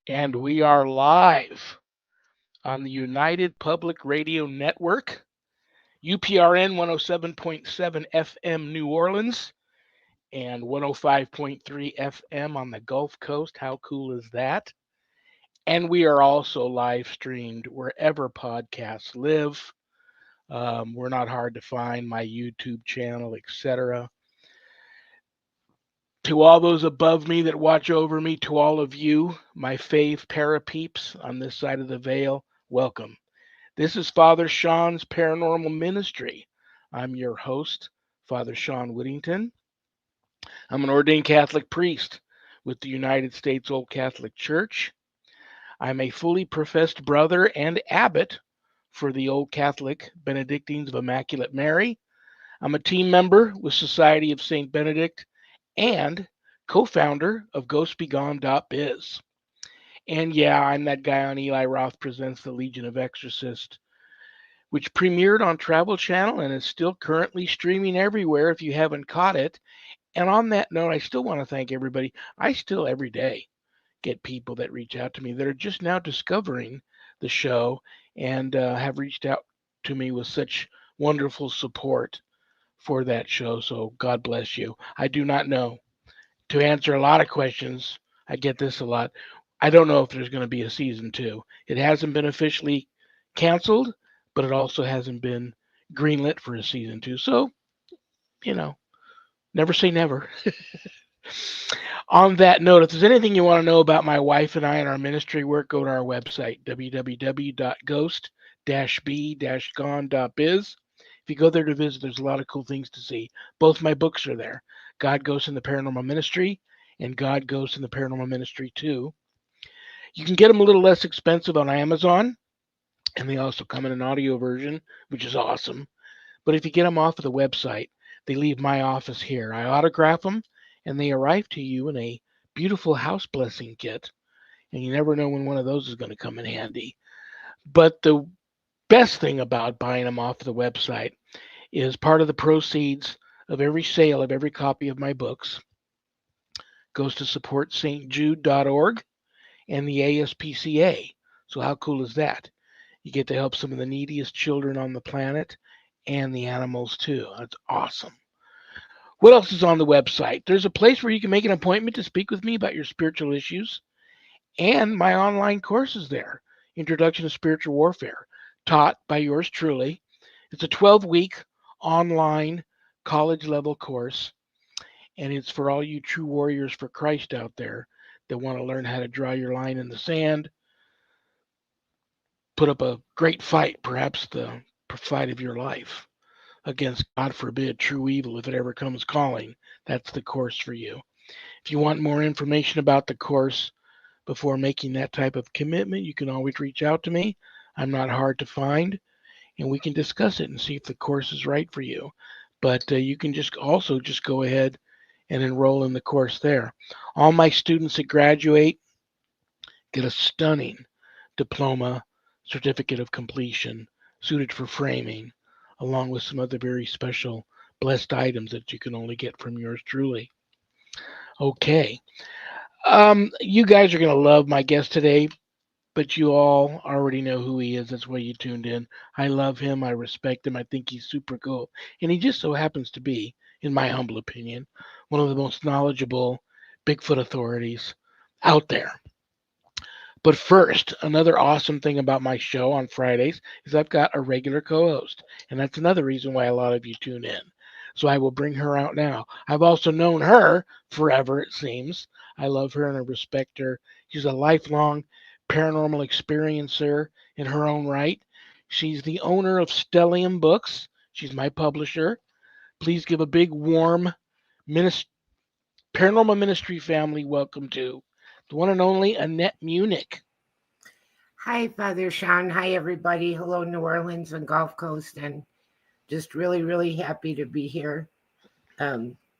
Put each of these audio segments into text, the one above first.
And we are live on the United Public Radio Network, UPRN 107.7 FM New Orleans and 105.3 FM on the Gulf Coast. How cool is that? And we are also live streamed wherever podcasts live. We're not hard to find, my YouTube channel, etc. To all those above me that watch over me, to all of you, my fave parapeeps on this side of the veil, welcome. This is Father Shawn's Paranormal Ministry. I'm your host, Father Shawn Whittington. I'm an ordained Catholic priest with the United States Old Catholic Church. I'm a fully professed brother and abbot for the Old Catholic Benedictines of Immaculate Mary. I'm a team member with Society of St. Benedict and co-founder of GhostBegone.biz. And yeah, I'm that guy on Eli Roth Presents the Legion of Exorcists, which premiered on Travel Channel and is still currently streaming everywhere if you haven't caught it. And on that note, I still want to thank everybody. I still every day get people that reach out to me that are just now discovering the show and have reached out to me with such wonderful support for that show. So God bless you. I do not know. To answer a lot of questions, I get this a lot. I don't know if there's going to be a season two. It hasn't been officially canceled, but it also hasn't been greenlit for a season two. So, you know, never say never. On that note, if there's anything you want to know about my wife and I and our ministry work, go to our website, www.ghost-b-gone.biz. If you go there to visit, there's a lot of cool things to see. Both my books are there, God, Ghost, and the Paranormal Ministry, and God, Ghost, and the Paranormal Ministry 2. You can get them a little less expensive on Amazon, and they also come in an audio version, which is awesome. But if you get them off of the website, they leave my office here. I autograph them, and they arrive to you in a beautiful house blessing kit. And you never know when one of those is going to come in handy. But the best thing about buying them off the website is part of the proceeds of every sale of every copy of my books goes to support stjude.org and the ASPCA. So how cool is that? You get to help some of the neediest children on the planet and the animals too. That's awesome. What else is on the website? There's a place where you can make an appointment to speak with me about your spiritual issues, and my online course is there, Introduction to Spiritual Warfare, taught by yours truly. It's a 12-week online college level course, and it's for all you true warriors for Christ out there that want to learn how to draw your line in the sand, put up a great fight, perhaps the fight of your life against, God forbid, true evil if it ever comes calling. That's the course for you. If you want more information about the course before making that type of commitment, you can always reach out to me. I'm not hard to find, and we can discuss it and see if the course is right for you. But you can just go ahead and enroll in the course there. All my students that graduate get a stunning diploma, certificate of completion, suited for framing, along with some other very special blessed items that you can only get from yours truly. Okay. You guys are going to love my guest today, but you all already know who he is. That's why you tuned in. I love him. I respect him. I think he's super cool. And he just so happens to be, in my humble opinion, one of the most knowledgeable Bigfoot authorities out there. But first, another awesome thing about my show on Fridays is I've got a regular co host. And that's another reason why a lot of you tune in. So I will bring her out now. I've also known her forever, it seems. I love her and I respect her. She's a lifelong paranormal experiencer in her own right. She's the owner of Stellium Books. She's my publisher. Please give a big, warm paranormal ministry family welcome to the one and only Annette Munich. Hi, Father Shawn. Hi, everybody. Hello, New Orleans and Gulf Coast. And just really, really happy to be here.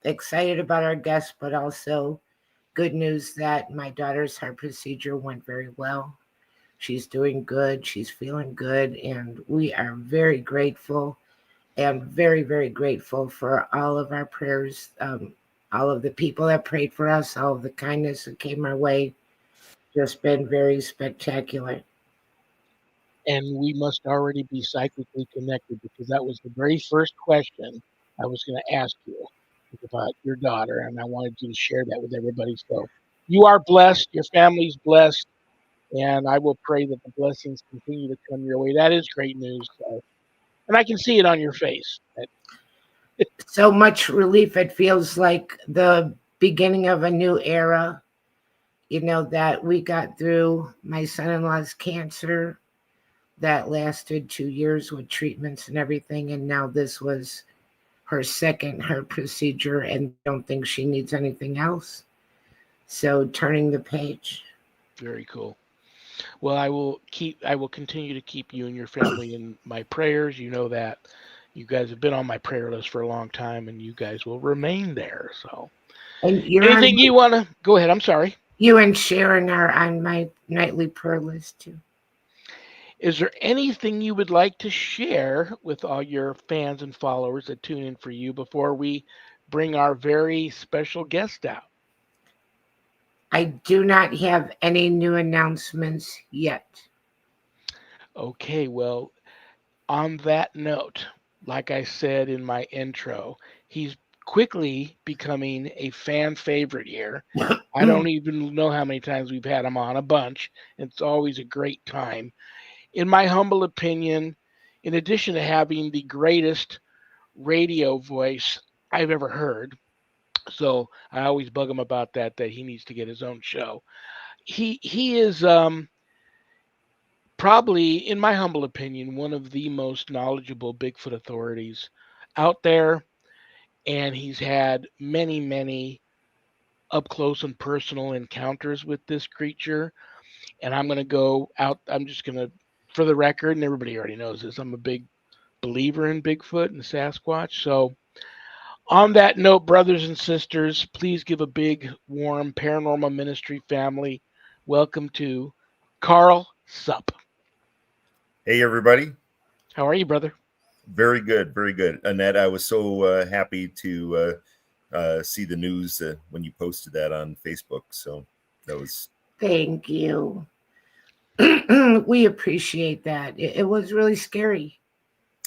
Excited about our guest, but also good news that my daughter's heart procedure went very well. She's doing good. She's feeling good. And we are very grateful and very, very grateful for all of our prayers, all of the people that prayed for us, all of the kindness that came our way. just been very spectacular. And we must already be psychically connected because that was the very first question I was going to ask you about your daughter, and I wanted you to share that with everybody. So you are blessed, your family's blessed, and I will pray that the blessings continue to come your way. That is great news. So, and I can see it on your face. So much relief. It feels like the beginning of a new era, that we got through my son-in-law's cancer that lasted 2 years with treatments and everything. And now this was her second heart procedure, and don't think she needs anything else. So turning the page. Very cool. Well, I will continue to keep you and your family in my prayers. You know that. You guys have been on my prayer list for a long time, and you guys will remain there. So, And anything you want to go ahead? I'm sorry. you and Sharon are on my nightly prayer list too. Is there anything you would like to share with all your fans and followers that tune in for you before we bring our very special guest out? I do not have any new announcements yet. Okay, well, on that note, like I said in my intro, he's quickly becoming a fan favorite here. I don't even know how many times we've had him on, a bunch. It's always a great time. In my humble opinion, in addition to having the greatest radio voice I've ever heard, so I always bug him about that he needs to get his own show. He is probably, in my humble opinion, one of the most knowledgeable Bigfoot authorities out there, and he's had many up close and personal encounters with this creature. And I'm going to go out. I'm just going to, for the record, and everybody already knows this, I'm a big believer in Bigfoot and Sasquatch. So, on that note, brothers and sisters, please give a big, warm Paranormal Ministry family welcome to Karl Sup. Hey, everybody. How are you, brother? Very good. Very good. Annette, I was so happy to see the news when you posted that on Facebook. So that was. Thank you. We appreciate that. It was really scary.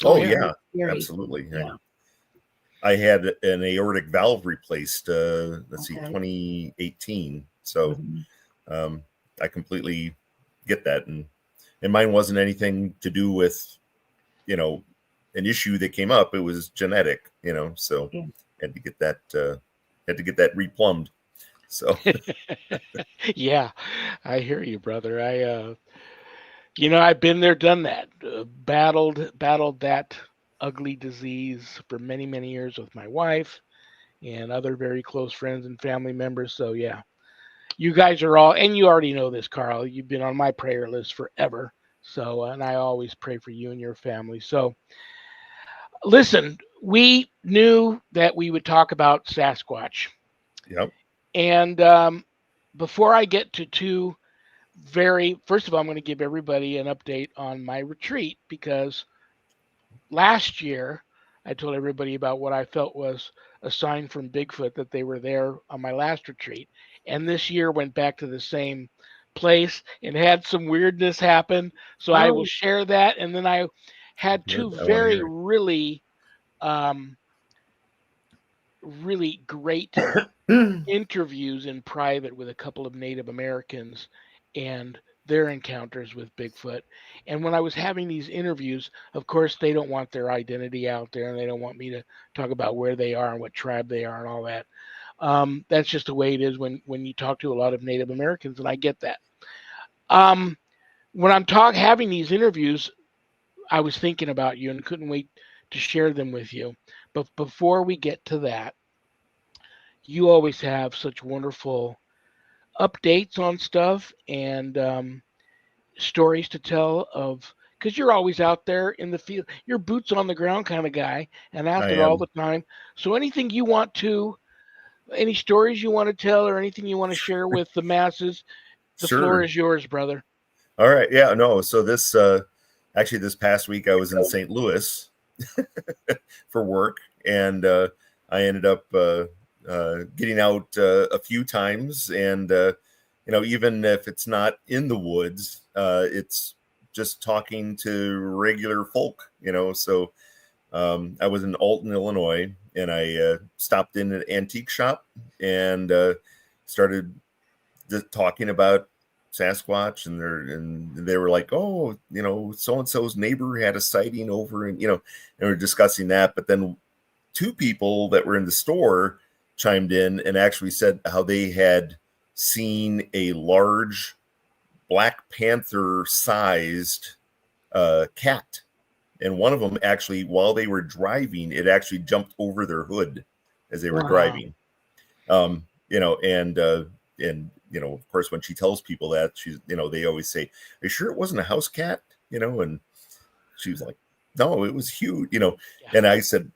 Oh, yeah, absolutely. Yeah. I had an aortic valve replaced, 2018. So I completely get that. And mine wasn't anything to do with, an issue that came up. It was genetic, so had to get that replumbed. So yeah, I hear you, brother. I've been there, done that, battled that ugly disease for many years with my wife and other very close friends and family members. So yeah, you guys are all, and you already know this, Karl. You've been on my prayer list forever. So, and I always pray for you and your family. So, listen, we knew that we would talk about Sasquatch. Yep. And before I get to first of all, I'm going to give everybody an update on my retreat because last year I told everybody about what I felt was a sign from Bigfoot that they were there on my last retreat. And this year went back to the same place and had some weirdness happen. So I will share that. And then I had two very, really great interviews in private with a couple of Native Americans and their encounters with Bigfoot. And when I was having these interviews, of course, they don't want their identity out there and they don't want me to talk about where they are and what tribe they are and all that. That's just the way it is when you talk to a lot of Native Americans, and I get that. When I'm having these interviews, I was thinking about you and couldn't wait to share them with you. But before we get to that, you always have such wonderful updates on stuff and stories to tell because you're always out there in the field. You're boots on the ground kind of guy and out there all the time. So anything you want to, any stories you want to tell or anything you want to share with the masses, the floor is yours, brother. All right. Yeah, no. So this past week I was in St. Louis for work, and I ended up getting out a few times, and even if it's not in the woods, it's just talking to regular folk, So I was in Alton, Illinois, and I stopped in an antique shop and started talking about Sasquatch, and they were like, oh, so and so's neighbor had a sighting over, and we're discussing that. But then two people that were in the store chimed in and actually said how they had seen a large Black Panther sized cat. And one of them actually, while they were driving, it actually jumped over their hood as they were driving. And of course, when she tells people that, she's, they always say, "Are you sure it wasn't a house cat?" And she was like, "No, it was huge." And I said,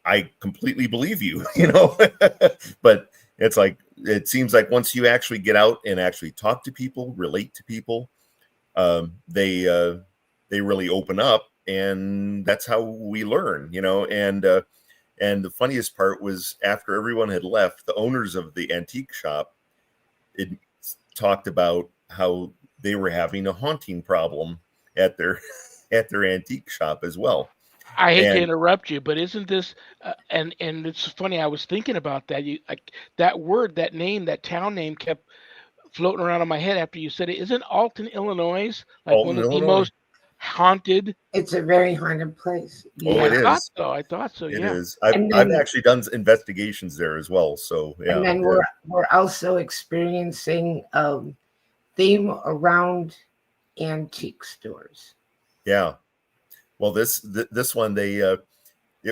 I completely believe you, but it's like, it seems like once you actually get out and actually talk to people, relate to people, they really open up, and that's how we learn, and the funniest part was after everyone had left, the owners of the antique shop, it talked about how they were having a haunting problem at their antique shop as well. I hate to interrupt you, but isn't this and it's funny, I was thinking about that. That word, that name, that town name kept floating around in my head after you said it. Isn't Alton, Illinois, like Alton, one of the Illinois. most haunted? It's a very haunted place. Oh, it is. I thought so. It Yeah. is. I've actually done investigations there as well. So yeah. And then we're also experiencing a theme around antique stores. Yeah. Well, this one, it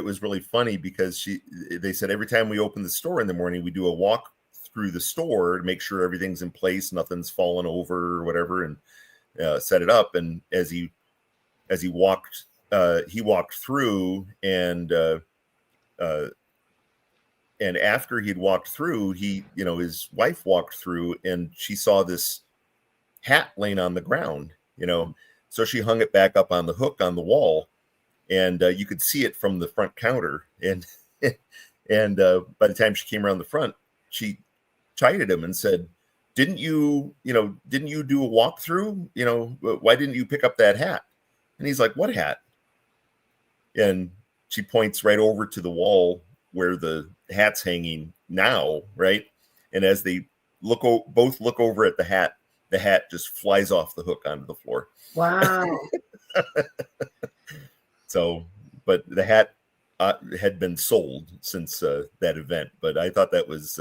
was really funny because they said every time we open the store in the morning, we do a walk through the store to make sure everything's in place, nothing's fallen over or whatever, and set it up. And as he walked through, and after he'd walked through, his wife walked through, and she saw this hat laying on the ground, So she hung it back up on the hook on the wall, and you could see it from the front counter. And by the time she came around the front, she chided him and said, didn't you do a walkthrough? Why didn't you pick up that hat?" And he's like, "What hat?" And she points right over to the wall where the hat's hanging now, right? And as they both look over at the hat just flies off the hook onto the floor. Wow. So, but the hat had been sold since that event. But I thought that was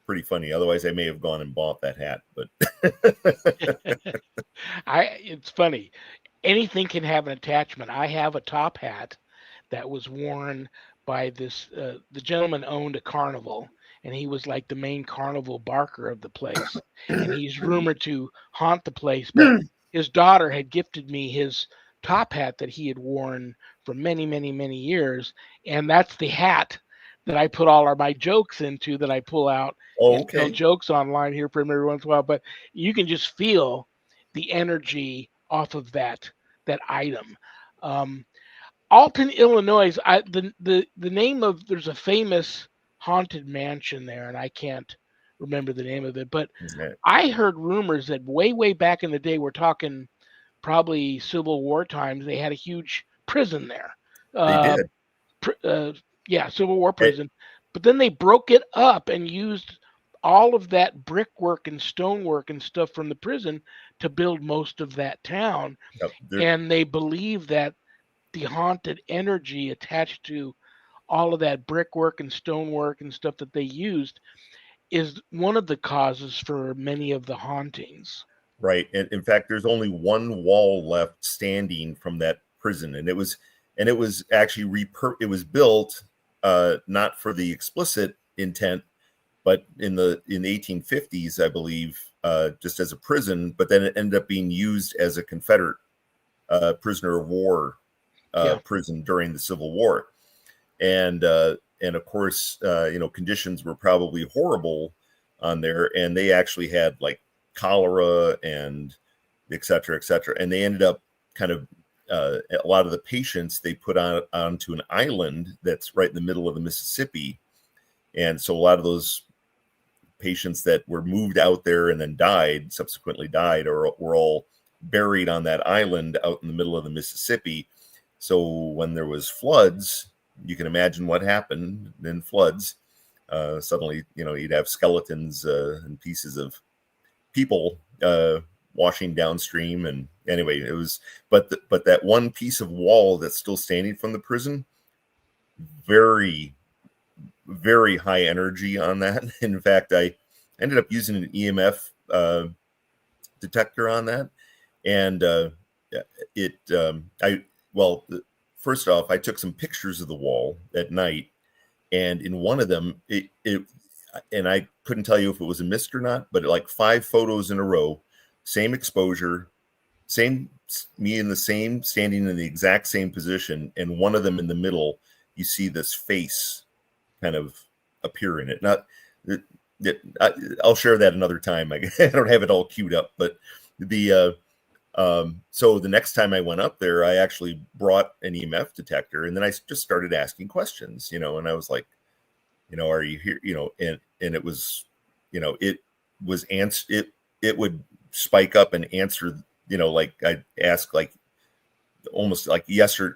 pretty funny. Otherwise, I may have gone and bought that hat. But It's funny. Anything can have an attachment. I have a top hat that was worn by this. The gentleman owned a carnival, and he was like the main carnival barker of the place. And he's rumored to haunt the place, but his daughter had gifted me his top hat that he had worn for many, many, many years. And that's the hat that I put all of my jokes into, that I pull out and tell jokes online here for every once in a while. But you can just feel the energy off of that item. Alton, Illinois, the name of, there's a famous haunted mansion there, and I can't remember the name of it, but I heard rumors that way back in the day, we're talking probably Civil War times, they had a huge prison there. They did. Civil War prison. But then they broke it up and used all of that brickwork and stonework and stuff from the prison to build most of that town. And they believe that the haunted energy attached to all of that brickwork and stonework and stuff that they used is one of the causes for many of the hauntings. Right. And in fact, there's only one wall left standing from that prison. And it was actually it was built not for the explicit intent, but in the 1850s, I believe, just as a prison, but then it ended up being used as a Confederate prisoner of war prison during the Civil War. And of course, conditions were probably horrible on there, and they actually had like cholera and et cetera, and they ended up kind of a lot of the patients they put onto an island that's right in the middle of the Mississippi, and so a lot of those patients that were moved out there and then subsequently died, or were all buried on that island out in the middle of the Mississippi. So when there was floods, you can imagine what happened in floods. Suddenly, you'd have skeletons and pieces of people washing downstream. And anyway, it was, but that one piece of wall that's still standing from the prison, very, very high energy on that. In fact, I ended up using an EMF detector on that. And first off, I took some pictures of the wall at night, and in one of them, and I couldn't tell you if it was a mist or not, but like 5 photos in a row, same exposure, me in the same, standing in the exact same position, and one of them in the middle, you see this face kind of appear in it. I'll share that another time. I don't have it all queued up, but so the next time I went up there, I actually brought an EMF detector, and then I just started asking questions, and I was like, are you here? And it was, it was it would spike up and answer, like I'd ask like almost like yes or,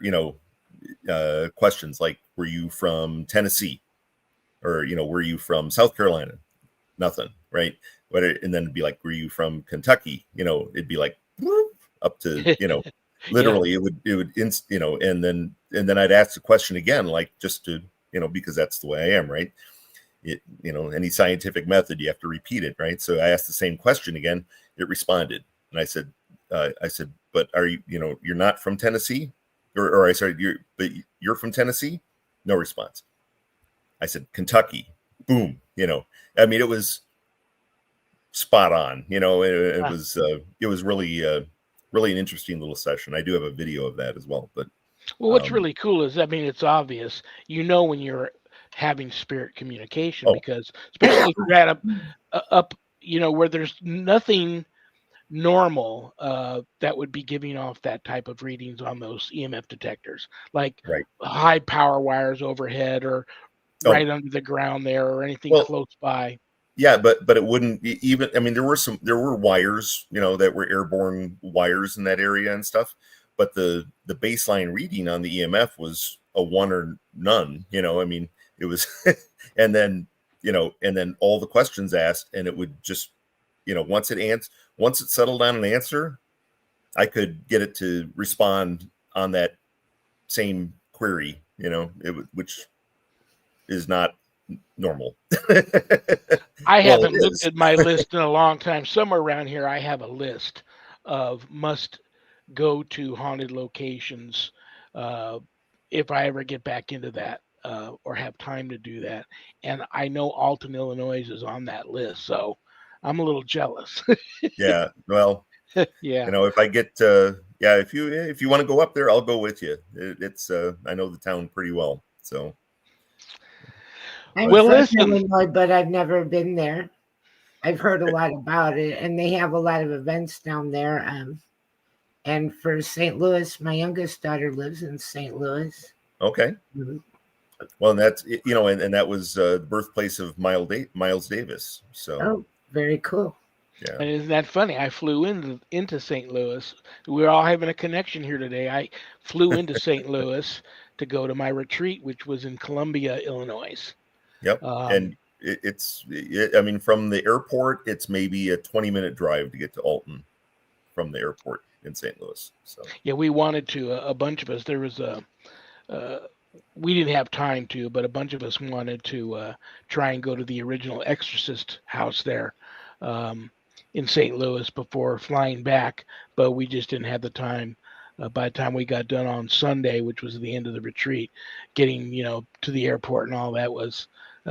questions like, were you from Tennessee? Or, were you from South Carolina? Nothing, right? And then it'd be like, were you from Kentucky? It'd be like up to, literally it would, and then I'd ask the question again, like just to, because that's the way I am, right? Any scientific method, you have to repeat it, right? So I asked the same question again. It responded, and I said, but are you, you're not from Tennessee, or I said, you're from Tennessee? No response. I said, Kentucky. Boom. I mean, it was spot on. It was really, really an interesting little session. I do have a video of that as well. But what's really cool is, it's obvious, when you're having spirit communication, because especially if you're at up, where there's nothing normal that would be giving off that type of readings on those EMF detectors, like high power wires overhead or right under the ground there, or anything close by. Yeah, but it wouldn't even. I mean, there were wires, that were airborne wires in that area and stuff. But the baseline reading on the EMF was a 1 or none. I mean, it was, and then all the questions asked, and it would just, once it settled on an answer, I could get it to respond on that same query. Which is not normal. I haven't looked at my list in a long time. Somewhere around here, I have a list of must go to haunted locations if I ever get back into that or have time to do that. And I know Alton, Illinois is on that list, so I'm a little jealous. Yeah, well, yeah. If I get if you want to go up there, I'll go with you. It's I know the town pretty well, so. I'm from Illinois, but I've never been there. I've heard a lot about it, and they have a lot of events down there. And for St. Louis, my youngest daughter lives in St. Louis. Okay. Mm-hmm. Well, and that's and that was the birthplace of Miles Davis. So. Very cool. Yeah. And isn't that funny? I flew into St. Louis. We're all having a connection here today. I flew into St. Louis to go to my retreat, which was in Columbia, Illinois. Yep. And I mean, from the airport, it's maybe a 20-minute drive to get to Alton from the airport in St. Louis. So yeah, we wanted to, a bunch of us, there was we didn't have time to, but a bunch of us wanted to try and go to the original Exorcist house there in St. Louis before flying back, but we just didn't have the time. By the time we got done on Sunday, which was the end of the retreat, getting to the airport and all that was,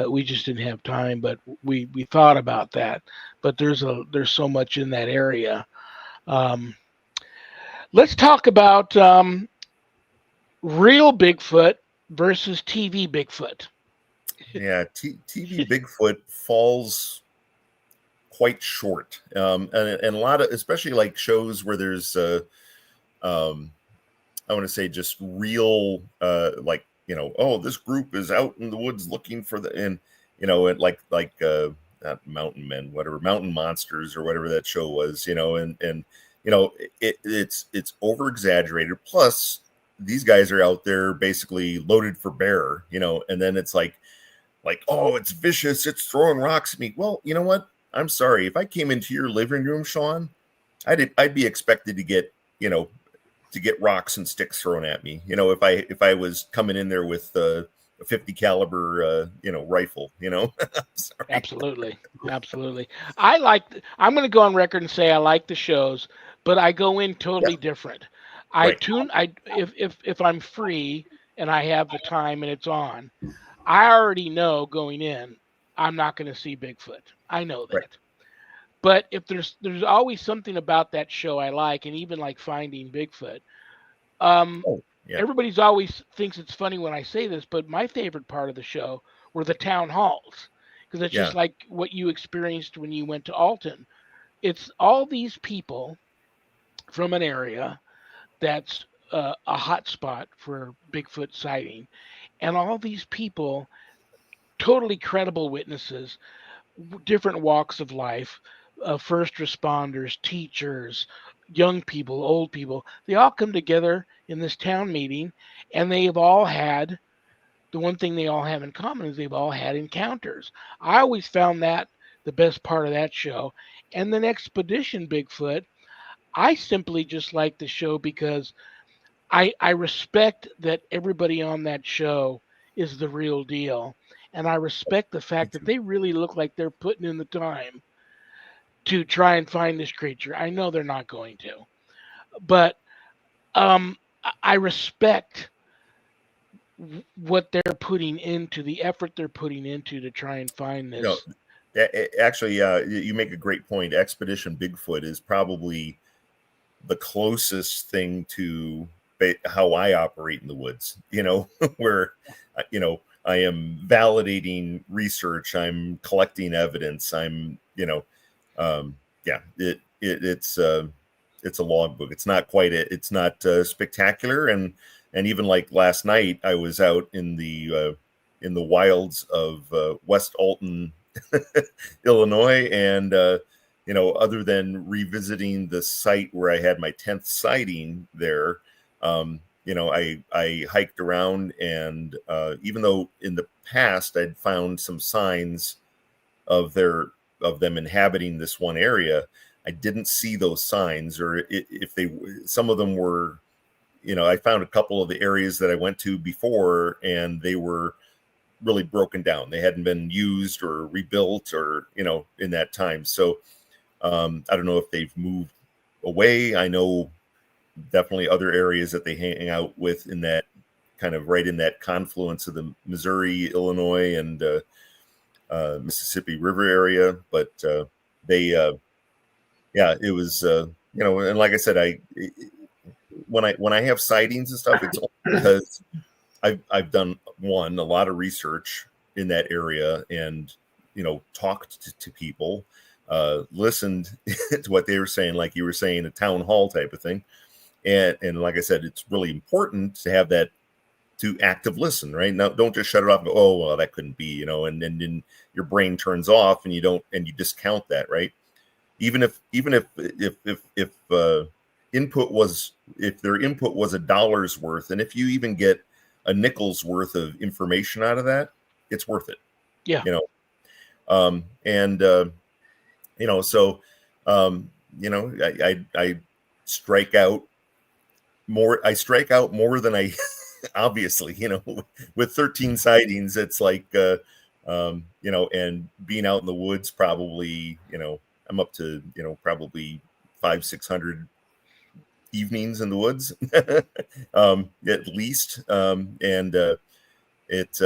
we just didn't have time. But we thought about that. But there's so much in that area. Let's talk about real Bigfoot versus TV Bigfoot. Yeah, TV Bigfoot falls quite short, and a lot of, especially like shows where there's I want to say just real this group is out in the woods looking for and like not mountain men, whatever, mountain monsters or whatever that show was, and it's over exaggerated. Plus, these guys are out there basically loaded for bear, and then it's like, oh, it's vicious, it's throwing rocks at me. Well, you know what? I'm sorry. If I came into your living room, Shawn, I'd be expected to get, to get rocks and sticks thrown at me. If I was coming in there with a 50 caliber, rifle, Sorry. Absolutely. I'm going to go on record and say I like the shows, but I go in totally different. If I'm free and I have the time and it's on, I already know going in, I'm not going to see Bigfoot. I know that. Right. But if there's always something about that show I like, and even like Finding Bigfoot. Everybody's always thinks it's funny when I say this, but my favorite part of the show were the town halls, because it's just like what you experienced when you went to Alton. It's all these people from an area that's a hot spot for Bigfoot sighting, and all these people, totally credible witnesses, different walks of life, first responders, teachers, young people, old people, they all come together in this town meeting, and they've all had, the one thing they all have in common is they've all had encounters. I always found that the best part of that show. And then Expedition Bigfoot, I simply just like the show because I respect that everybody on that show is the real deal. And I respect the fact that they really look like they're putting in the time to try and find this creature. I know they're not going to, but I respect what they're putting into, the effort they're putting into to try and find this. Actually, you make a great point. Expedition Bigfoot is probably the closest thing to how I operate in the woods, where, I am validating research. I'm collecting evidence. I'm, it's a logbook. It's not quite it's not spectacular. And even like last night, I was out in the wilds of West Alton, Illinois, and other than revisiting the site where I had my 10th sighting there, I hiked around, and even though in the past I'd found some signs of them inhabiting this one area, I didn't see those signs, or if some of them were, I found a couple of the areas that I went to before, and they were really broken down. They hadn't been used or rebuilt or, in that time. So I don't know if they've moved away. I know definitely other areas that they hang out with in that kind of right in that confluence of the Missouri, Illinois, and Mississippi River area. But it was, and like I said, when I have sightings and stuff, it's only because I've done a lot of research in that area, and talked to people, listened to what they were saying, like you were saying, a town hall type of thing, and like I said, it's really important to have that, to active listen, right? Now, don't just shut it off and go, oh well, that couldn't be, and then your brain turns off and you discount that, right? Even if input was, if their input was $1 worth, and if you even get a nickel's worth of information out of that, it's worth it. Yeah. So I strike out more. I strike out more than I obviously, with 13 sightings, it's like, and being out in the woods, probably, I'm up to, probably 500-600 evenings in the woods, at least. It's,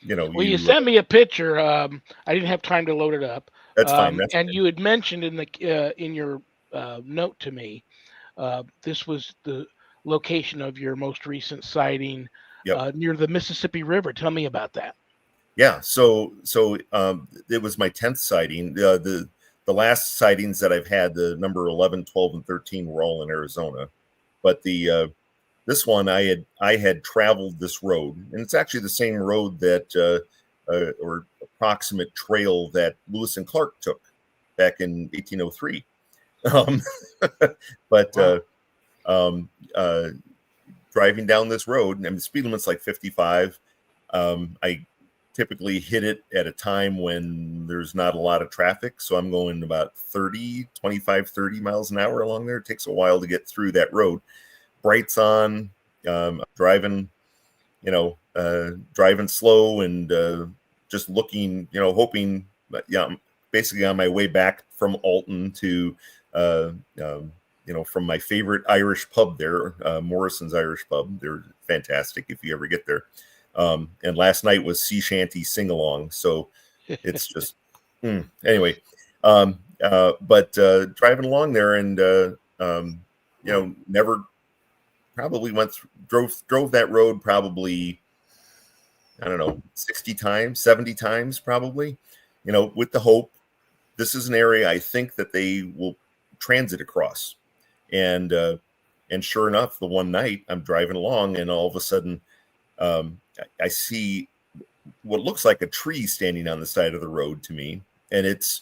well, you sent me a picture. I didn't have time to load it up. That's fine. You had mentioned in your note to me, this was the location of your most recent sighting. Yep. Near the Mississippi River. Tell me about that. Yeah. So it was my 10th sighting. The last sightings that I've had, the number 11, 12, and 13 were all in Arizona, but this one I had traveled this road, and it's actually the same road that or approximate trail that Lewis and Clark took back in 1803. But driving down this road, and the speed limit's like 55. I typically hit it at a time when there's not a lot of traffic. So I'm going about 25, 30 miles an hour along there. It takes a while to get through that road. Brights on, driving, driving slow and just looking, hoping, I'm basically on my way back from Alton to, from my favorite Irish pub there, Morrison's Irish Pub. They're fantastic if you ever get there. And last night was Sea Shanty Sing Along. So it's just, anyway. But driving along there and, never probably drove that road probably, I don't know, 60 times, 70 times probably, with the hope this is an area I think that they will transit across. And sure enough, the one night I'm driving along and all of a sudden I see what looks like a tree standing on the side of the road to me. And it's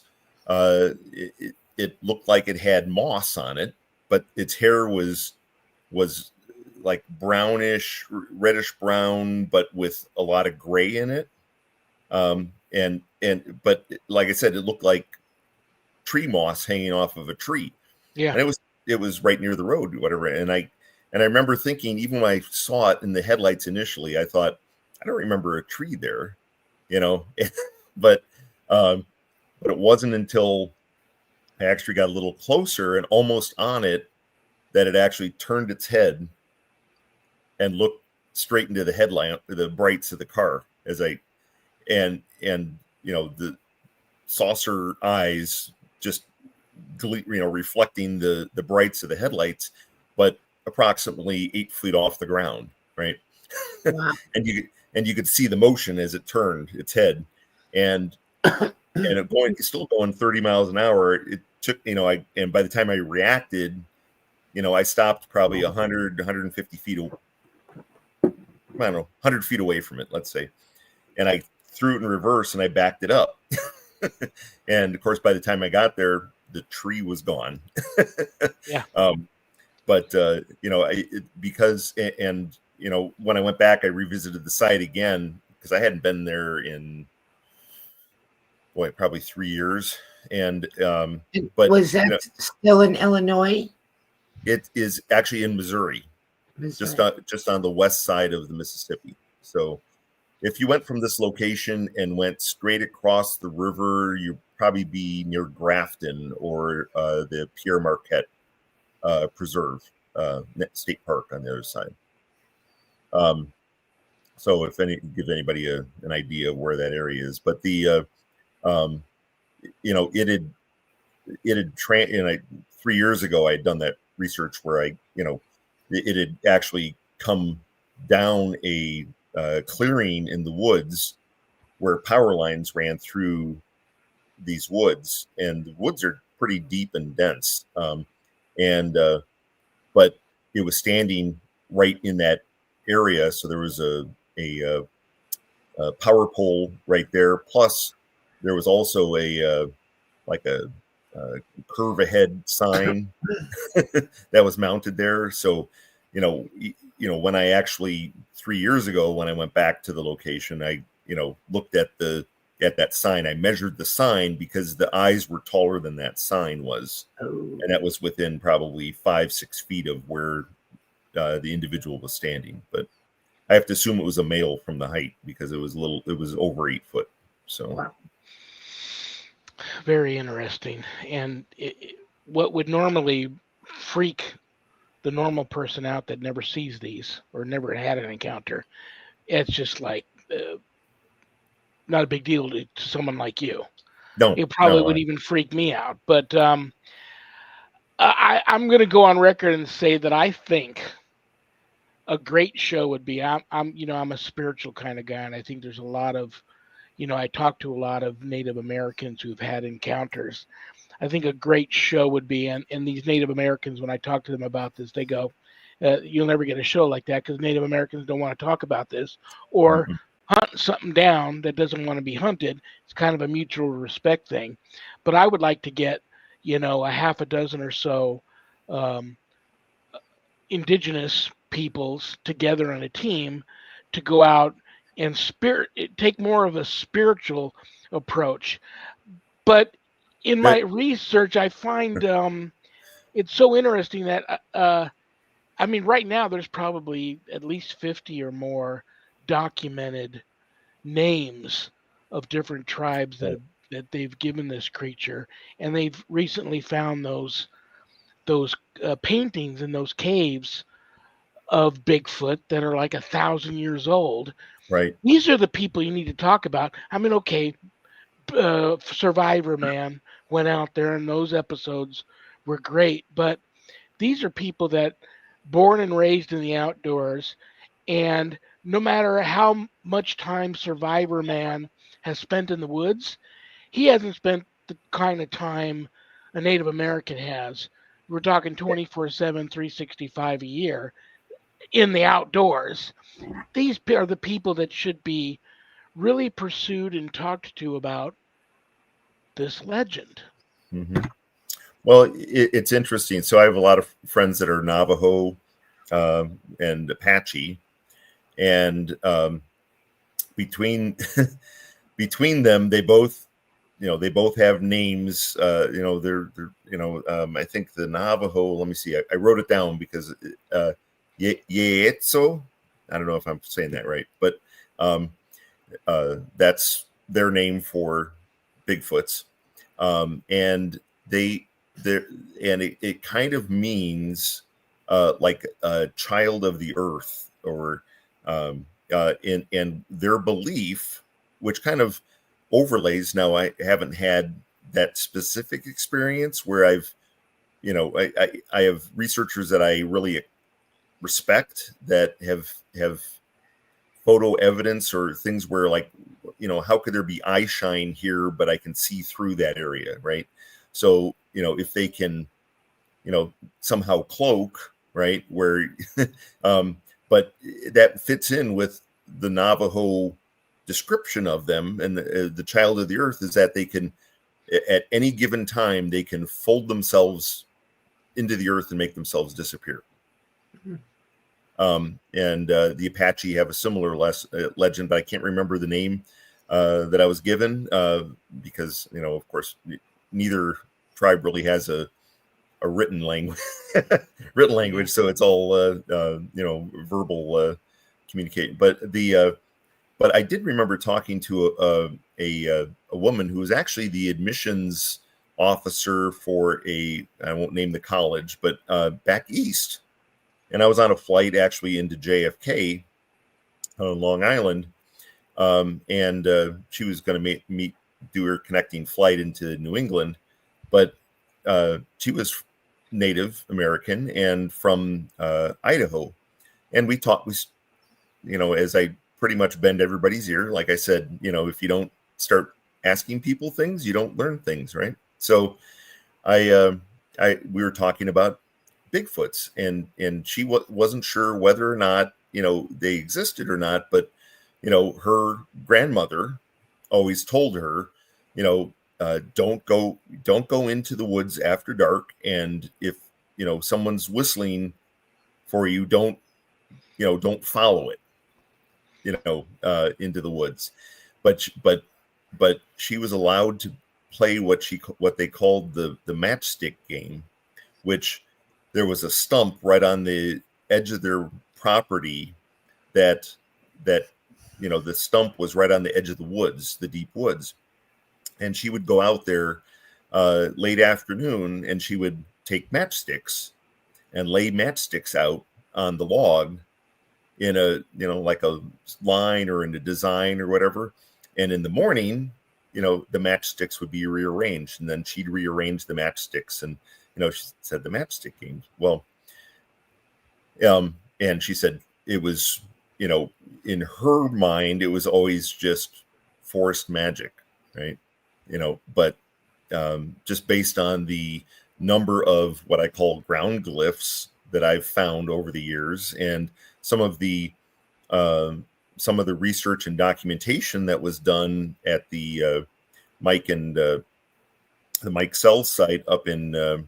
it looked like it had moss on it, but its hair was like brownish, reddish brown, but with a lot of gray in it. But like I said, it looked like tree moss hanging off of a tree. Yeah. And it was right near the road, whatever. And I remember thinking, even when I saw it in the headlights initially, I thought, I don't remember a tree there, but it wasn't until I actually got a little closer and almost on it that it actually turned its head and looked straight into the headlamp, the brights of the car and the saucer eyes just, reflecting the brights of the headlights, but approximately 8 feet off the ground. Right. Wow. and you could see the motion as it turned its head and still going 30 miles an hour. It took, and by the time I reacted, I stopped probably 100, 150 feet, I don't know, 100 feet away from it, let's say. And I threw it in reverse and I backed it up. And of course, by the time I got there, the tree was gone. Yeah. When I went back, I revisited the site again because I hadn't been there in, probably 3 years. And, but was that still in Illinois? It is actually in Missouri. Just on the west side of the Mississippi. So if you went from this location and went straight across the river, you'd probably be near Grafton or the Pierre Marquette Preserve State Park on the other side. So give anybody an idea of where that area is, but the it had 3 years ago I had done that research where it had actually come down a clearing in the woods where power lines ran through these woods, and the woods are pretty deep and dense. But it was standing right in that area. So there was a power pole right there. Plus there was also a curve ahead sign that was mounted there. So, when I actually 3 years ago, when I went back to the location, I, looked at that sign. I measured the sign because the eyes were taller than that sign was. And that was within probably 5-6 feet of where the individual was standing. But I have to assume it was a male from the height because it was over 8 foot. So. Wow. Very interesting. And what would normally freak the normal person out that never sees these or never had an encounter, it's just like not a big deal to someone like you. No, it probably would even freak me out. But I'm going to go on record and say that I think a great show would be. I'm a spiritual kind of guy, and I think there's a lot of, I talk to a lot of Native Americans who've had encounters. I think a great show would be, and these Native Americans, when I talk to them about this, they go, you'll never get a show like that because Native Americans don't want to talk about this, or hunt something down that doesn't want to be hunted. It's kind of a mutual respect thing. But I would like to get, a half a dozen or so um, indigenous peoples together on a team to go out and take more of a spiritual approach. But in my That research, I find it's so interesting that I mean, right now there's probably at least 50 or more documented names of different tribes that they've given this creature, and they've recently found those paintings in those caves of Bigfoot that are like 1,000 years old. right. These are the people you need to talk about. I mean, okay, Survivor Man went out there, and those episodes were great, but these are people that born and raised in the outdoors, and no matter how much time Survivor Man has spent in the woods, he hasn't spent the kind of time a Native American has. We're talking 24/7, 365 a year in the outdoors. These are the people that should be really pursued and talked to about this legend. Hmm. Well, it's interesting. So I have a lot of friends that are Navajo and Apache, and between between them, they both have names. I think the Navajo. Let me see. I wrote it down because Yeetso. I don't know if I'm saying that right, but um, that's their name for Bigfoots, and there and it kind of means like a child of the earth, or in their belief, which kind of overlays. Now, I haven't had that specific experience where I have researchers that I really respect that have photo evidence or things where, like, how could there be eye shine here, but I can see through that area, right? So, if they can, somehow cloak, right, where, but that fits in with the Navajo description of them, and the child of the earth is that they can, at any given time, they can fold themselves into the earth and make themselves disappear. And the Apache have a similar legend, but I can't remember the name that I was given because, of course, neither tribe really has a written language, so it's all verbal communicating. But I did remember talking to a woman who was actually the admissions officer for I won't name the college, but back east. And I was on a flight actually into JFK on Long Island, and she was going to do her connecting flight into New England, but she was Native American and from Idaho, and we talked. As I pretty much bend everybody's ear, like I said, if you don't start asking people things, you don't learn things, right? So we were talking about Bigfoots, and she wasn't sure whether or not they existed or not, but her grandmother always told her, don't go into the woods after dark, and if someone's whistling for you, don't follow it into the woods. But she was allowed to play what they called the matchstick game, which there was a stump right on the edge of their property that the stump was right on the edge of the woods, the deep woods. And she would go out there late afternoon, and she would take matchsticks and lay matchsticks out on the log in a, like a line or in a design or whatever. And in the morning, the matchsticks would be rearranged, and then she'd rearrange the matchsticks. And she said the matchstick games. Well, and she said it was, in her mind, it was always just forest magic, right? But just based on the number of what I call ground glyphs that I've found over the years, and some of the some of the research and documentation that was done at the Mike and the Mike Sells site up in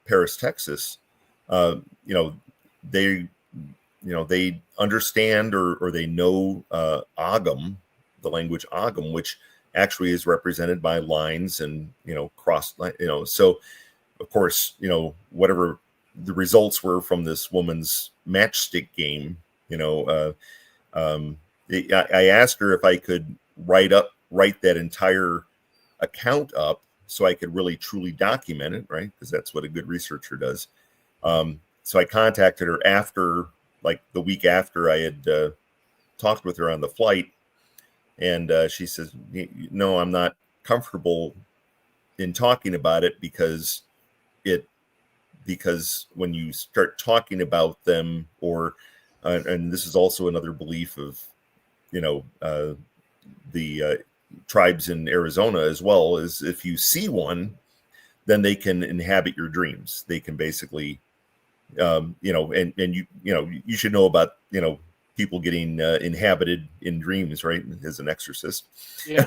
Paris, Texas, they they understand or they know Ogham, the language Ogham, which actually is represented by lines and cross, so of course whatever the results were from this woman's matchstick game, I asked her if I could write that entire account up so I could really truly document it, right? Because that's what a good researcher does. So I contacted her after, like the week after I had talked with her on the flight, and she says, "No, I'm not comfortable in talking about it because when you start talking about them, or and this is also another belief of the tribes in Arizona as well, is if you see one, then they can inhabit your dreams. They can basically and you should know about people getting inhabited in dreams, right, as an exorcist. Yeah.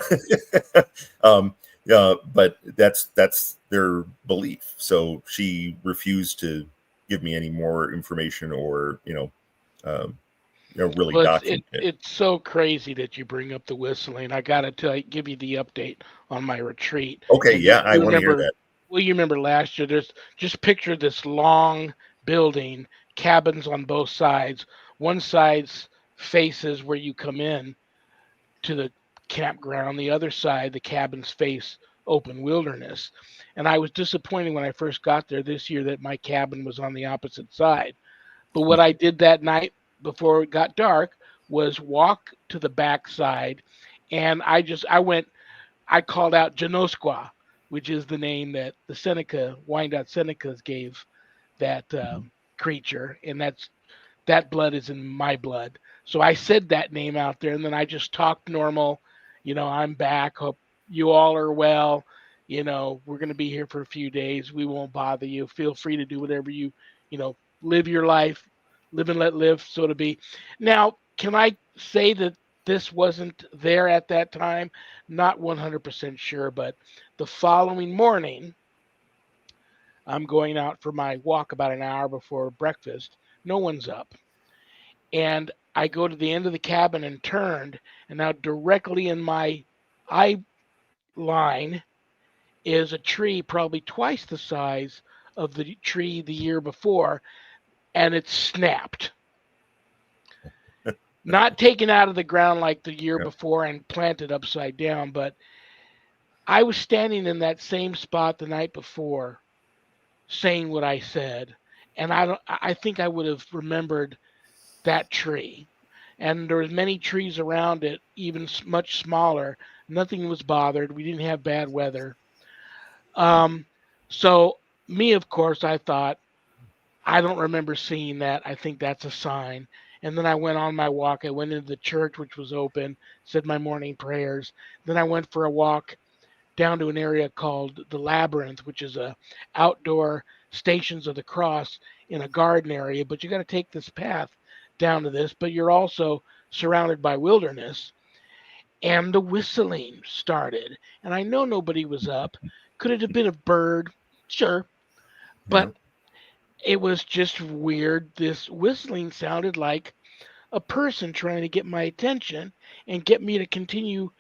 But that's their belief. So she refused to give me any more information or really Well, document it. it's so crazy that you bring up the whistling. I got to give you the update on my retreat. Okay, And yeah, I want to hear that. Well, you remember last year, there's just picture this long building, cabins on both sides. One side's faces where you come in to the campground. The other side, the cabins face open wilderness. And I was disappointed when I first got there this year that my cabin was on the opposite side. But what I did that night before it got dark was walk to the back side, and I called out Janosqua, which is the name that the Wyandotte Senecas gave that creature, and that blood is in my blood. So I said that name out there, and then I just talked normal. I'm back. Hope you all are well. We're going to be here for a few days. We won't bother you. Feel free to do whatever live your life, live and let live, so to be. Now, can I say that this wasn't there at that time? Not 100% sure, but the following morning, I'm going out for my walk about an hour before breakfast. No one's up. And I go to the end of the cabin and turned, and now directly in my eye line is a tree probably twice the size of the tree the year before, and it's snapped. Not taken out of the ground like the year before and planted upside down, but I was standing in that same spot the night before saying what I said, and I think I would have remembered that tree. And there was many trees around it, even much smaller. Nothing was bothered. We didn't have bad weather. So me, of course, I thought, I don't remember seeing that. I think that's a sign. And then I went on my walk. I went into the church, which was open, said my morning prayers. Then I went for a walk down to an area called the Labyrinth, which is a outdoor Stations of the Cross in a garden area. But you got to take this path down to this. But you're also surrounded by wilderness. And the whistling started. And I know nobody was up. Could it have been a bird? Sure. But it was just weird. This whistling sounded like a person trying to get my attention and get me to continue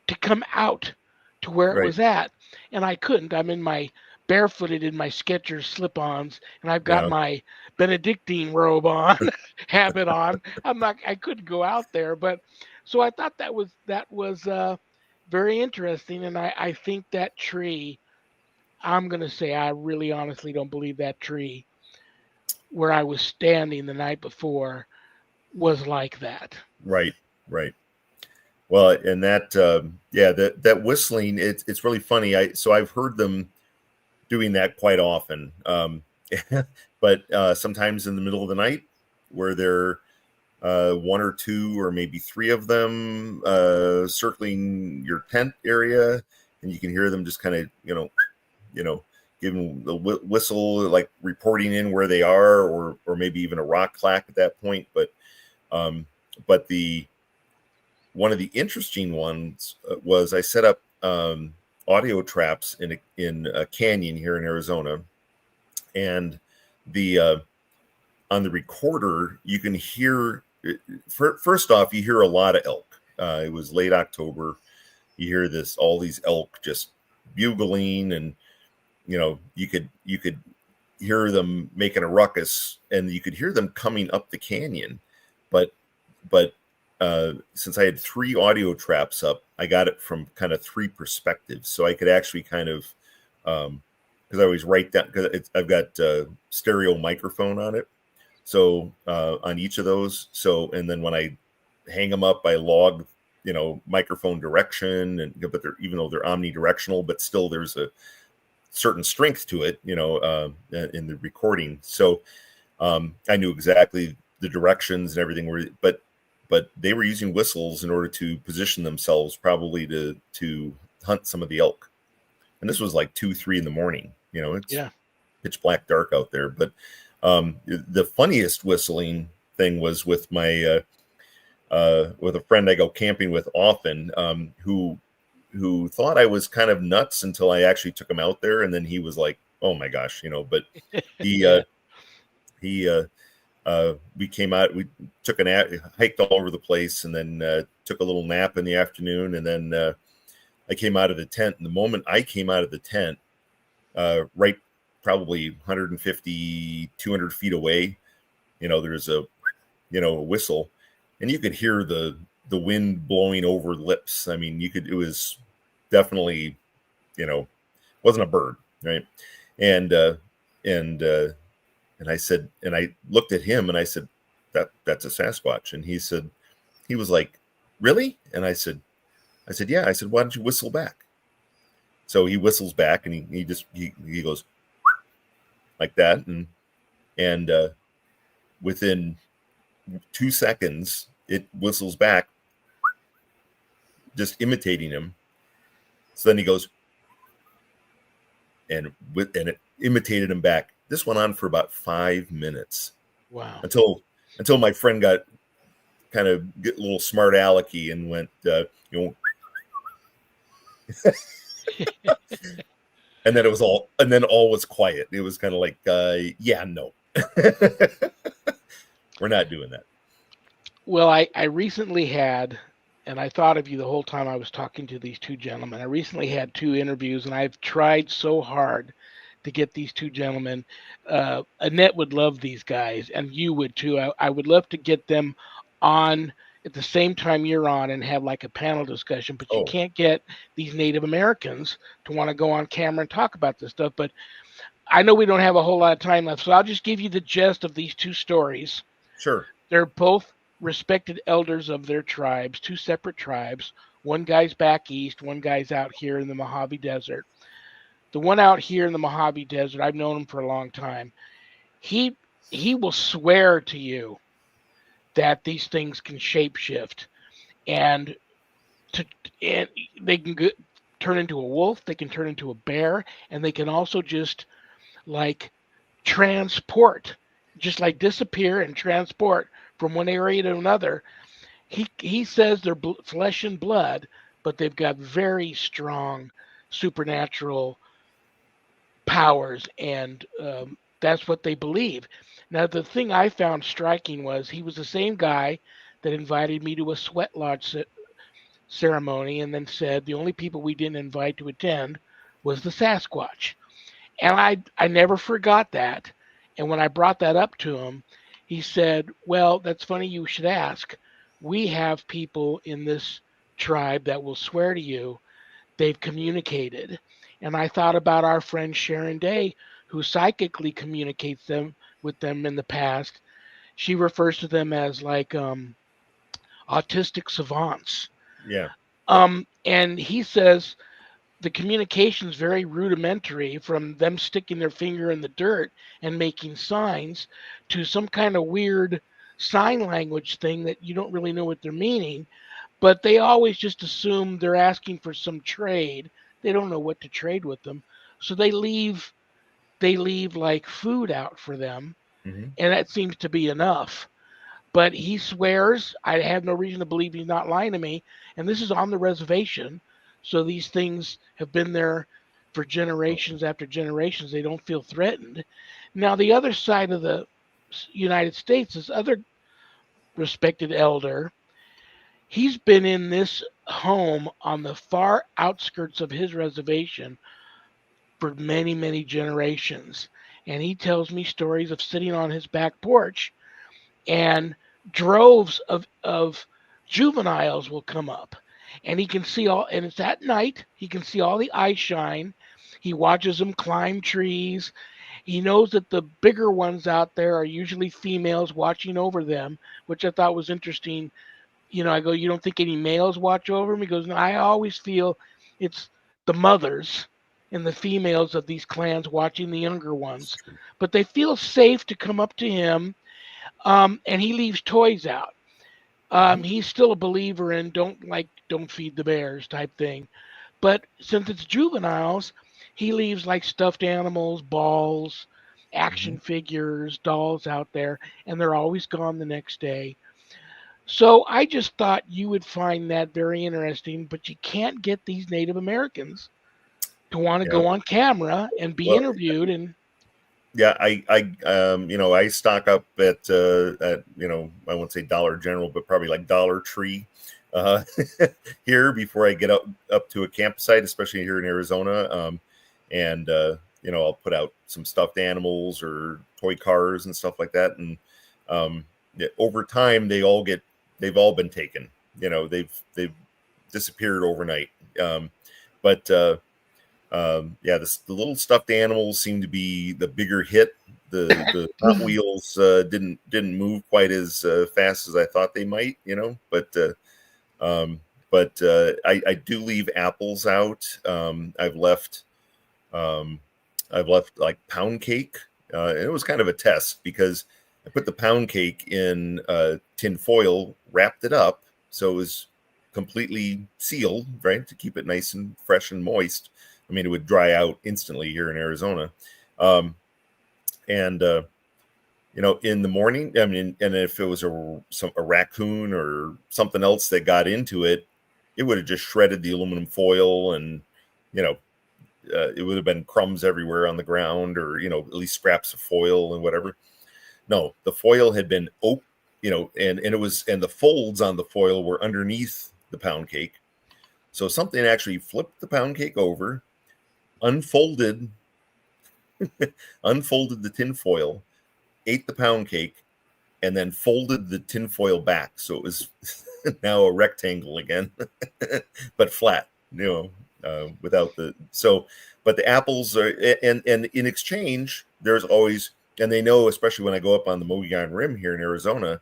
to come out to where it was at. And I couldn't. I'm in my barefooted in my Skechers slip-ons, and I've got my Benedictine robe on, habit on. I couldn't go out there. But so I thought that was very interesting. And I think that tree, I'm going to say I really honestly don't believe that tree where I was standing the night before was like that. Right. Well, and that that whistling, it's really funny. I've heard them doing that quite often. But sometimes in the middle of the night, where there one or two or maybe three of them circling your tent area, and you can hear them just kind of giving the whistle, like reporting in where they are, or maybe even a rock clack at that point. But the one of the interesting ones was I set up audio traps in a canyon here in Arizona, and the on the recorder you can hear. First off, you hear a lot of elk. It was late October. You hear all these elk just bugling, and you could hear them making a ruckus, and you could hear them coming up the canyon. But since I had 3 audio traps up, I got it from kind of 3 perspectives, so I could actually kind of because I always write down, because I've got stereo microphone on it, so on each of those. So, and then when I hang them up, I log microphone direction, but even though they're omnidirectional, but still there's a certain strength to it, in the recording. So I knew exactly the directions and everything, but they were using whistles in order to position themselves, probably to hunt some of the elk. And this was like 2-3 in the morning. It's pitch black dark out there. But the funniest whistling thing was with my with a friend I go camping with often, who thought I was kind of nuts until I actually took him out there, and then he was like, "Oh my gosh," But he we came out, we took hiked all over the place, and then took a little nap in the afternoon, and then I came out of the tent. And the moment I came out of the tent, right, probably 150, 200 feet away, there's a whistle, and you could hear the wind blowing over lips. I mean, it was definitely, wasn't a bird, right? And I said, and I looked at him and I said, that's a Sasquatch. And he was like, really? And I said, yeah. I said, why don't you whistle back? So he whistles back, and he goes like that. And within 2 seconds, it whistles back, just imitating him. So then he goes, and it imitated him back. This went on for about 5 minutes. Wow. Until my friend got kind of get a little smart alecky and went, and then all was quiet. It was kind of like, yeah, no, we're not doing that. Well, I recently had, and I thought of you the whole time I was talking to these 2 gentlemen. I recently had 2 interviews, and I've tried so hard to get these 2 gentlemen. Annette would love these guys, and you would too. I would love to get them on at the same time you're on and have like a panel discussion, but you can't get these Native Americans to want to go on camera and talk about this stuff. But I know we don't have a whole lot of time left, so I'll just give you the gist of these 2 stories. Sure. They're both respected elders of their tribes, 2 separate tribes. One guy's back east, one guy's out here in the Mojave Desert. The one out here in the Mojave Desert, I've known him for a long time. He will swear to you that these things can shapeshift, and they can turn into a wolf, they can turn into a bear, and they can also just like transport, just like disappear and transport from one area to another. He says they're flesh and blood, but they've got very strong supernatural powers, and that's what they believe. Now, the thing I found striking was he was the same guy that invited me to a sweat lodge ceremony, and then said the only people we didn't invite to attend was the Sasquatch. And I never forgot that. And when I brought that up to him, he said, well, that's funny you should ask. We have people in this tribe that will swear to you they've communicated. And I thought about our friend Sharon Day, who psychically communicates with them in the past. She refers to them as like autistic savants. Yeah. And he says the communication is very rudimentary, from them sticking their finger in the dirt and making signs to some kind of weird sign language thing that you don't really know what they're meaning. But they always just assume they're asking for some trade. They don't know what to trade with them. So they leave like food out for them. Mm-hmm. And that seems to be enough. But he swears, I have no reason to believe he's not lying to me. And this is on the reservation. So these things have been there for generations after generations. They don't feel threatened. Now, the other side of the United States, this other respected elder, he's been in this home on the far outskirts of his reservation for many, many generations. And he tells me stories of sitting on his back porch and droves of juveniles will come up. And he can see all, and it's at night. He can see all the eye shine. He watches them climb trees. He knows that the bigger ones out there are usually females watching over them, which I thought was interesting. I go, you don't think any males watch over him? He goes, no, I always feel it's the mothers and the females of these clans watching the younger ones. But they feel safe to come up to him, and he leaves toys out. He's still a believer in don't feed the bears type thing. But since it's juveniles, he leaves like stuffed animals, balls, action figures, dolls out there, and they're always gone the next day. So I just thought you would find that very interesting, but you can't get these Native Americans to want to Yeah. go on camera and be Well, interviewed. And yeah, I stock up at I won't say Dollar General, but probably like Dollar Tree uh, here before I get up to a campsite, especially here in Arizona. And I'll put out some stuffed animals or toy cars and stuff like that. And over time, they've all been taken. They've disappeared overnight. But the little stuffed animals seem to be the bigger hit. The Hot Wheels didn't move quite as fast as I thought they might, But I do leave apples out. I've left like pound cake. And it was kind of a test because I put the pound cake in tin foil, wrapped it up so it was completely sealed, right, to keep it nice and fresh and moist. I mean, it would dry out instantly here in Arizona. In the morning, I mean, and if it was a raccoon or something else that got into it, it would have just shredded the aluminum foil, and it would have been crumbs everywhere on the ground, or at least scraps of foil and whatever. No, the foil had been and the folds on the foil were underneath the pound cake. So something actually flipped the pound cake over, unfolded the tin foil, ate the pound cake, and then folded the tin foil back. So it was now a rectangle again, but flat, without but the apples are, and in exchange, there's always, and they know, especially when I go up on the Mogollon Rim here in Arizona,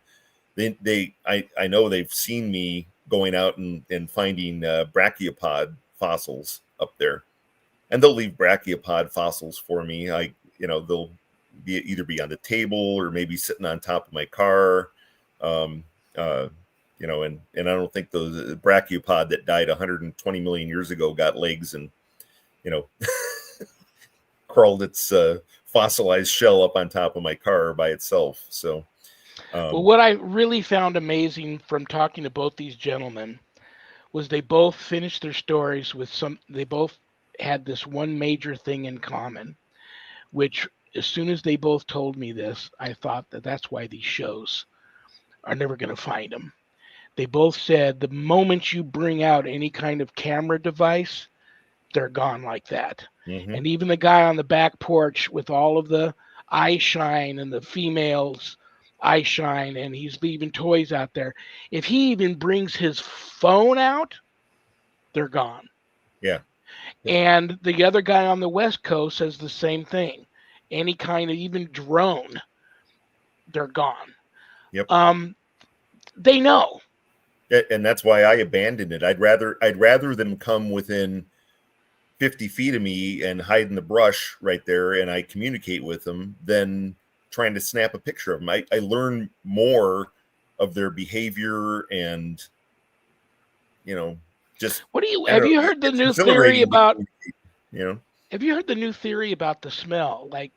I know they've seen me going out and finding brachiopod fossils up there. And they'll leave brachiopod fossils for me. They'll either be on the table or maybe sitting on top of my car. And I don't think those brachiopod that died 120 million years ago got legs and, crawled its fossilized shell up on top of my car by itself. So, well, what I really found amazing from talking to both these gentlemen was they both finished their stories with they both had this one major thing in common, which as soon as they both told me this, I thought that's why these shows are never going to find them. They both said the moment you bring out any kind of camera device, they're gone like that. And even the guy on the back porch with all of the eye shine and the females eye shine, and he's leaving toys out there, if he even brings his phone out, they're gone. Yeah. And the other guy on the West Coast says the same thing. Any kind of even drone, they're gone. Yep. They know. And that's why I abandoned it. I'd rather them come within 50 feet of me and hide in the brush right there, and I communicate with them, than trying to snap a picture of them. I learn more of their behavior and, just. Have you heard the new theory about? Have you heard the new theory about the smell? Like,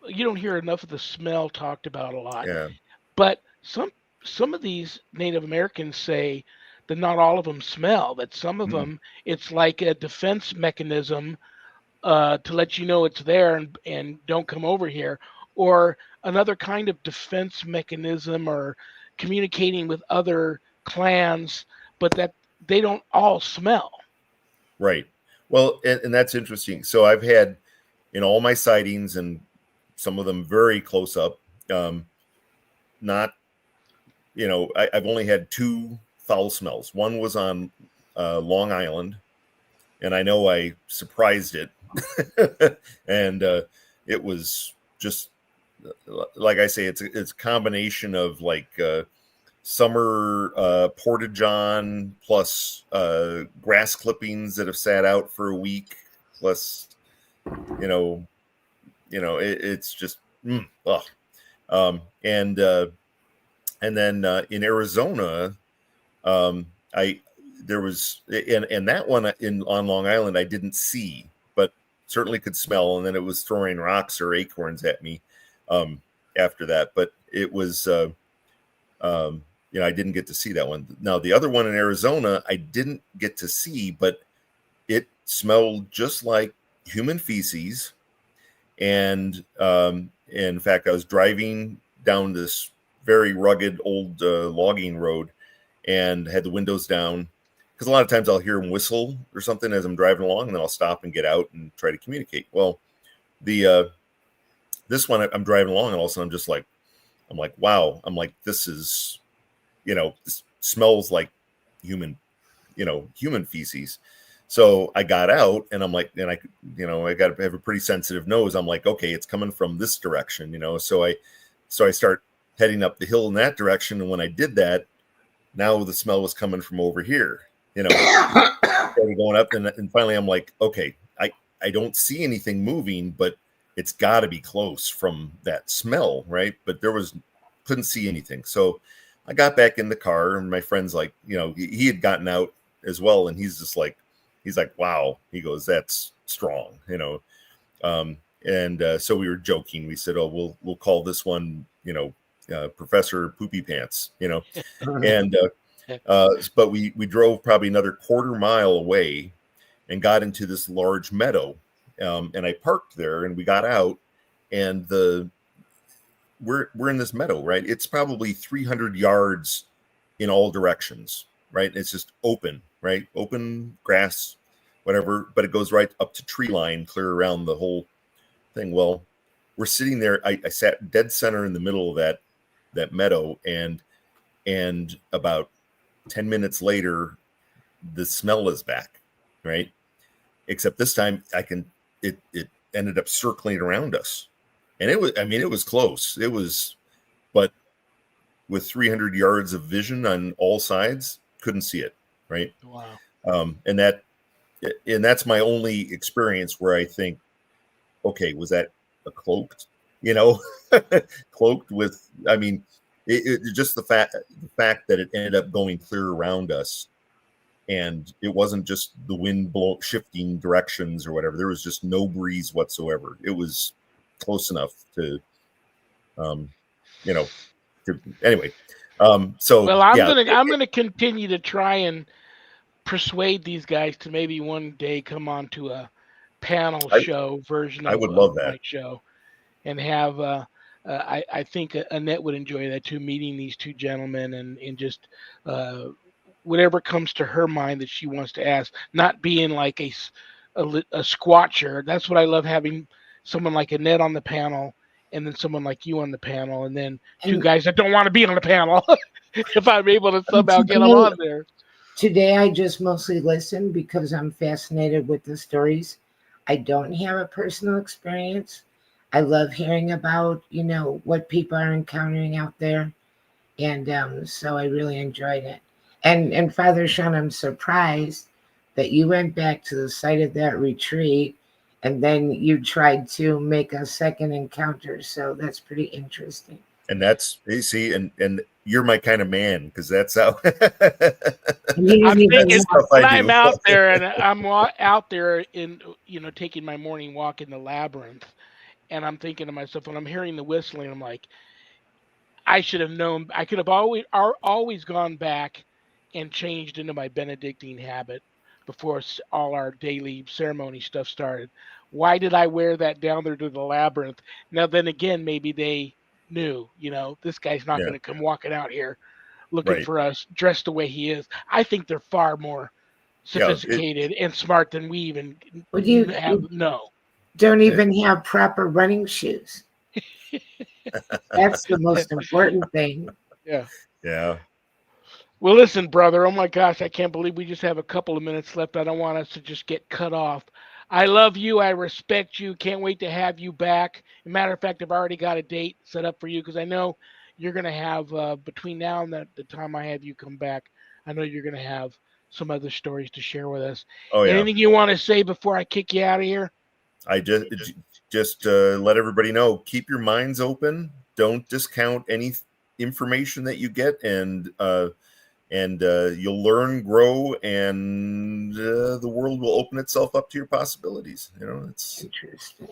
you don't hear enough of the smell talked about a lot. Yeah. But some of these Native Americans say that not all of them smell. That some of them, it's like a defense mechanism to let you know it's there and don't come over here, or another kind of defense mechanism, or communicating with other clans, but that they don't all smell. Right. Well, and that's interesting. So I've had in all my sightings, and some of them very close up, not, I've only had two foul smells. One was on Long Island, and I know I surprised it. And it was just, like I say, it's a combination of like summer porta-john plus grass clippings that have sat out for a week, plus it's just and then in Arizona, there was, and that one on Long Island I didn't see, but certainly could smell, and then it was throwing rocks or acorns at me after that. But it was I didn't get to see that one. Now the other one in Arizona I didn't get to see, but it smelled just like human feces. And in fact, I was driving down this very rugged old logging road and had the windows down, because a lot of times I'll hear them whistle or something as I'm driving along, and then I'll stop and get out and try to communicate. Well, this one I'm driving along, and all of a sudden I'm like, wow. I'm like, this is, this smells like human feces. So I got out, and I'm like, and I got to have a pretty sensitive nose. I'm like, okay, it's coming from this direction, So I start heading up the hill in that direction. And when I did that, now the smell was coming from over here, started going up, and finally I'm like, okay, I don't see anything moving, but it's got to be close from that smell, right? But couldn't see anything. So I got back in the car, and my friend's like, he had gotten out as well, and he's like, wow. He goes, that's strong, so we were joking. We said, oh, we'll call this one, Professor Poopy Pants, and but we drove probably another quarter mile away and got into this large meadow, and I parked there, and we got out, and we're in this meadow, right? It's probably 300 yards in all directions, right? It's just open, right? Open grass, whatever, but it goes right up to tree line, clear around the whole thing. Well, we're sitting there. I sat dead center in the middle of that meadow, and about 10 minutes later, the smell is back, right? Except this time it ended up circling around us. And it was close. It was, but with 300 yards of vision on all sides, couldn't see it, right? Wow. And that's my only experience where I think, okay, was that a cloaked, cloaked with, it just the fact that it ended up going clear around us, and it wasn't just the wind shifting directions or whatever. There was just no breeze whatsoever. It was close enough to, anyway. So Well, I'm yeah, gonna continue to try and persuade these guys to maybe one day come on to a panel show version I of, would love that. my show, and have I think Annette would enjoy that too, meeting these two gentlemen, and just whatever comes to her mind that she wants to ask, not being like a squatcher. That's what I love, having someone like Annette on the panel, and then someone like you on the panel, and then two guys that don't want to be on the panel. If I'm able to somehow get them on there. Today I just mostly listen because I'm fascinated with the stories. I don't have a personal experience. I love hearing about, what people are encountering out there. And so I really enjoyed it. And Father Shawn, I'm surprised that you went back to the site of that retreat, and then you tried to make a second encounter. So that's pretty interesting. And that's, you see, and you're my kind of man, because that's how I'm thinking when I'm out there, and I'm out there in, taking my morning walk in the labyrinth, and I'm thinking to myself, when I'm hearing the whistling, I'm like, I should have known. I could have always gone back and changed into my Benedictine habit before all our daily ceremony stuff started. Why did I wear that down there to the labyrinth? Now then again, maybe they knew, this guy's not Yeah. going to come walking out here looking Right. for us dressed the way he is. I think they're far more Yeah. sophisticated and smart than we even Would you know. don't even have proper running shoes? That's the most important thing. Yeah. Yeah. Well, listen, brother. Oh my gosh, I can't believe we just have a couple of minutes left. I don't want us to just get cut off. I love you. I respect you. Can't wait to have you back. As a matter of fact, I've already got a date set up for you because I know you're going to have, between now and the time I have you come back, I know you're going to have some other stories to share with us. Oh yeah. Anything you want to say before I kick you out of here? I just let everybody know, keep your minds open. Don't discount any information that you get, and you'll learn, grow, and the world will open itself up to your possibilities. It's Interesting.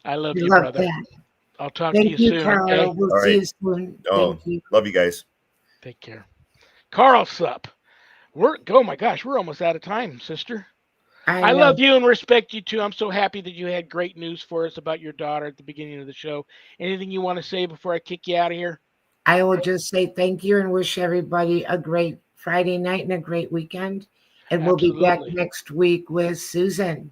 I love I you, love brother. that. I'll talk to you Thank you, soon. Carl. Okay. We'll All see right. you soon. Oh, Thank you. love you guys. Take care. Karl Sup. Oh my gosh, we're almost out of time, sister. I know. love you and respect you too. I'm so happy that you had great news for us about your daughter at the beginning of the show. Anything you want to say before I kick you out of here? I will just say thank you and wish everybody a great Friday night and a great weekend. And we'll be back Absolutely. next week with Susan.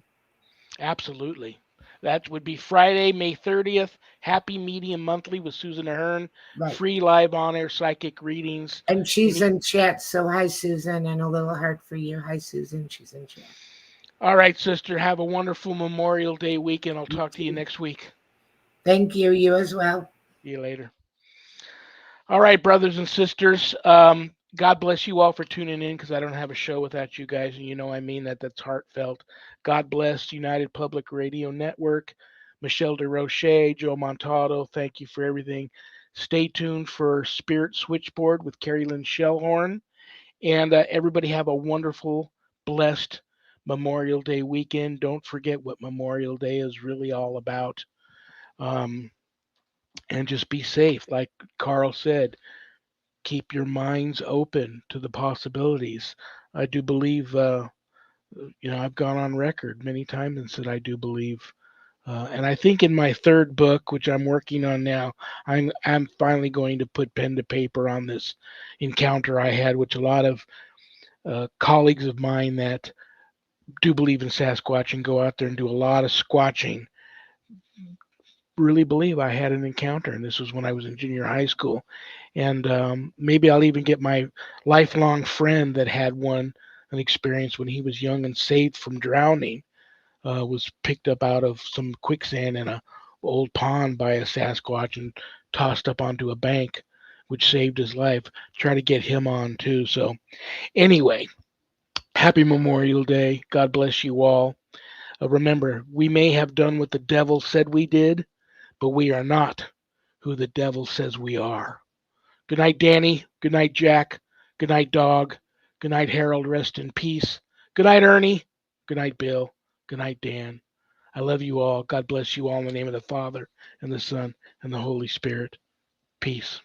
Absolutely. That would be Friday, May 30th. Happy Medium Monthly with Susan Ahern. Right. Free live on air psychic readings. And she's in chat. So hi, Susan, and a little heart for you. Hi, Susan. She's in chat. All right, sister. Have a wonderful Memorial Day weekend. I'll talk to you next week. Thank you. You as well. See you later. All right, brothers and sisters. God bless you all for tuning in because I don't have a show without you guys. And I mean that. That's heartfelt. God bless United Public Radio Network, Michelle DeRoche, Joe Montado. Thank you for everything. Stay tuned for Spirit Switchboard with Carrie Lynn Shellhorn. And everybody have a wonderful, blessed Memorial Day weekend. Don't forget what Memorial Day is really all about. And just be safe. Like Karl said, keep your minds open to the possibilities. I do believe, I've gone on record many times and said I do believe. And I think in my third book, which I'm working on now, I'm finally going to put pen to paper on this encounter I had, which a lot of colleagues of mine that do believe in Sasquatch and go out there and do a lot of squatching really believe I had an encounter, and this was when I was in junior high school. And maybe I'll even get my lifelong friend that had an experience when he was young and saved from drowning, was picked up out of some quicksand in a old pond by a Sasquatch and tossed up onto a bank, which saved his life. Try to get him on too. So anyway, happy Memorial Day. God bless you all. Remember, we may have done what the devil said we did, but we are not who the devil says we are. Good night, Danny. Good night, Jack. Good night, Dog. Good night, Harold. Rest in peace. Good night, Ernie. Good night, Bill. Good night, Dan. I love you all. God bless you all in the name of the Father and the Son and the Holy Spirit. Peace.